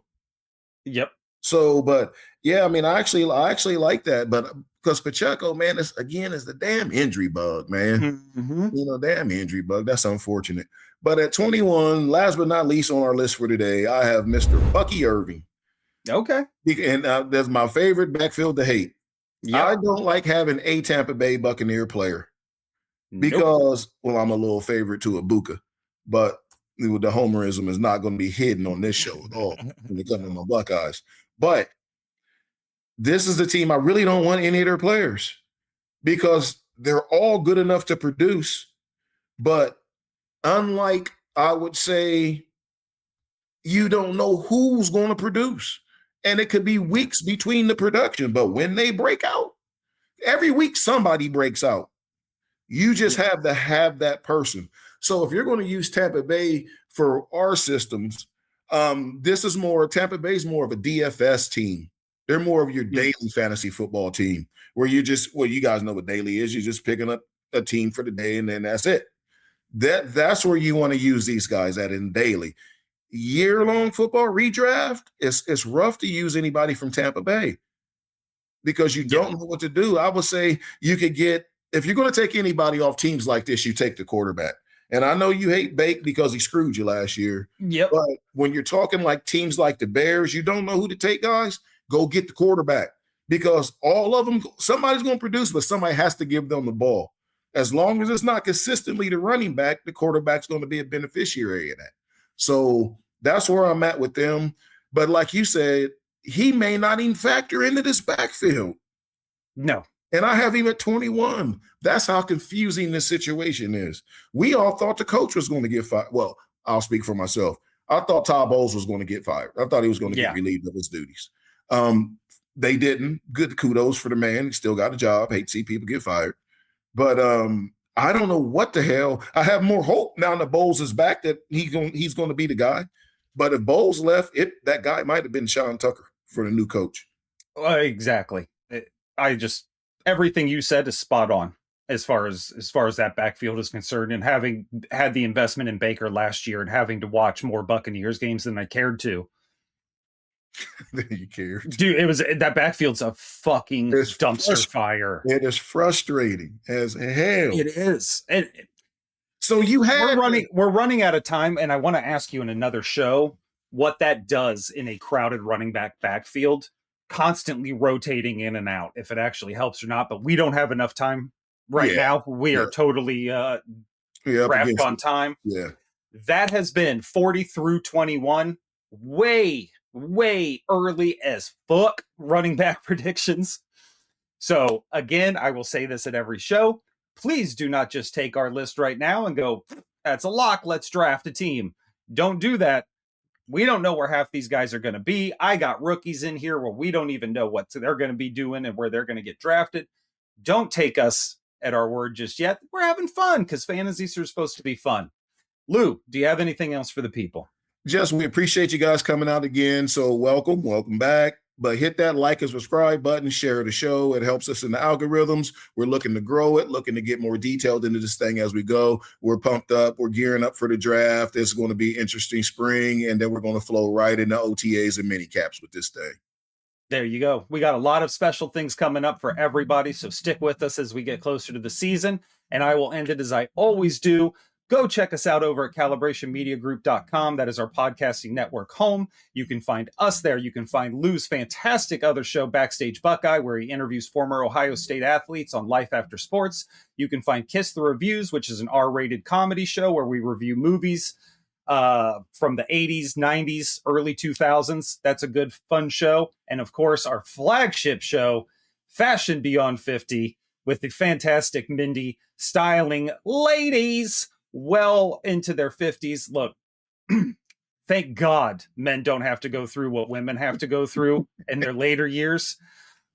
Yep. So, but yeah, I mean, I actually like that, but because Pacheco, man, is the damn injury bug, man. Mm-hmm. Damn injury bug. That's unfortunate. But at 21, last but not least on our list for today, I have Mr. Bucky Irving. Okay. And that's my favorite backfield to hate. Yep. I don't like having a Tampa Bay Buccaneer player. Because, I'm a little favorite to Ibuka, but the homerism is not going to be hidden on this show at all when it comes to my Buckeyes. But this is the team I really don't want any of their players because they're all good enough to produce. But unlike, I would say, you don't know who's going to produce. And it could be weeks between the production. But when they break out, every week somebody breaks out. You just have to have that person. So if you're going to use Tampa Bay for our systems, Tampa Bay's more of a DFS team. They're more of your daily fantasy football team where you guys know what daily is. You're just picking up a team for the day and then that's it. That's where you want to use these guys at in daily. Year-long football redraft, it's rough to use anybody from Tampa Bay because you don't know what to do. I would say you could get, if you're going to take anybody off teams like this, you take the quarterback. And I know you hate Bake because he screwed you last year. Yep. But when you're talking like teams like the Bears, you don't know who to take, guys, go get the quarterback because all of them, somebody's going to produce, but somebody has to give them the ball. As long as it's not consistently the running back, the quarterback's going to be a beneficiary of that. So that's where I'm at with them. But like you said, he may not even factor into this backfield. No. And I have him at 21. That's how confusing this situation is. We all thought the coach was going to get fired. Well, I'll speak for myself. I thought Todd Bowles was going to get fired. I thought he was going to get relieved of his duties. They didn't. Good kudos for the man. He still got a job. Hate to see people get fired. But I don't know what the hell. I have more hope now that Bowles is back that he's going to be the guy. But if Bowles left, that guy might have been Sean Tucker for the new coach. Exactly. Everything you said is spot on as far as that backfield is concerned, and having had the investment in Baker last year and having to watch more Buccaneers games than I cared to. You cared, dude. That backfield's a fucking dumpster fire. It is frustrating as hell. It is. And so we're running out of time, and I want to ask you in another show what that does in a crowded running backfield. Constantly rotating in and out, if it actually helps or not, but we don't have enough time right now. We are totally wrapped on time. Yeah. That has been 40 through 21. Way way early as fuck running back predictions. So again, I will say this at every show. Please do not just take our list right now and go, that's a lock, let's draft a team. Don't do that. We don't know where half these guys are going to be. I got rookies in here where we don't even know what they're going to be doing and where they're going to get drafted. Don't take us at our word just yet. We're having fun because fantasies are supposed to be fun. Lou, do you have anything else for the people? Just we appreciate you guys coming out again. So welcome back. But hit that like and subscribe button, share the show. It helps us in the algorithms. We're looking to grow it, looking to get more detailed into this thing as we go. We're pumped up. We're gearing up for the draft. It's going to be interesting spring, and then we're going to flow right into OTAs and mini caps with this thing. There you go. We got a lot of special things coming up for everybody, so stick with us as we get closer to the season. And I will end it as I always do. Go check us out over at calibrationmediagroup.com. That is our podcasting network home. You can find us there. You can find Lou's fantastic other show, Backstage Buckeye, where he interviews former Ohio State athletes on life after sports. You can find Kiss the Reviews, which is an R-rated comedy show where we review movies from the 80s, 90s, early 2000s. That's a good, fun show. And of course, our flagship show, Fashion Beyond 50, with the fantastic Mindy styling ladies well into their 50s. Look, thank God men don't have to go through what women have to go through in their later years.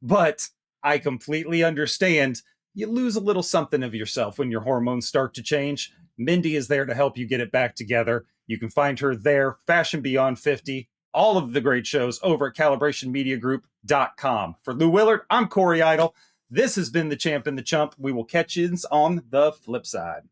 But I completely understand you lose a little something of yourself when your hormones start to change. Mindy is there to help you get it back together. You can find her there, Fashion Beyond 50, all of the great shows over at calibrationmediagroup.com. For Lou Willard, I'm Corey Idle. This has been the Champ and the Chump. We will catch you on the flip side.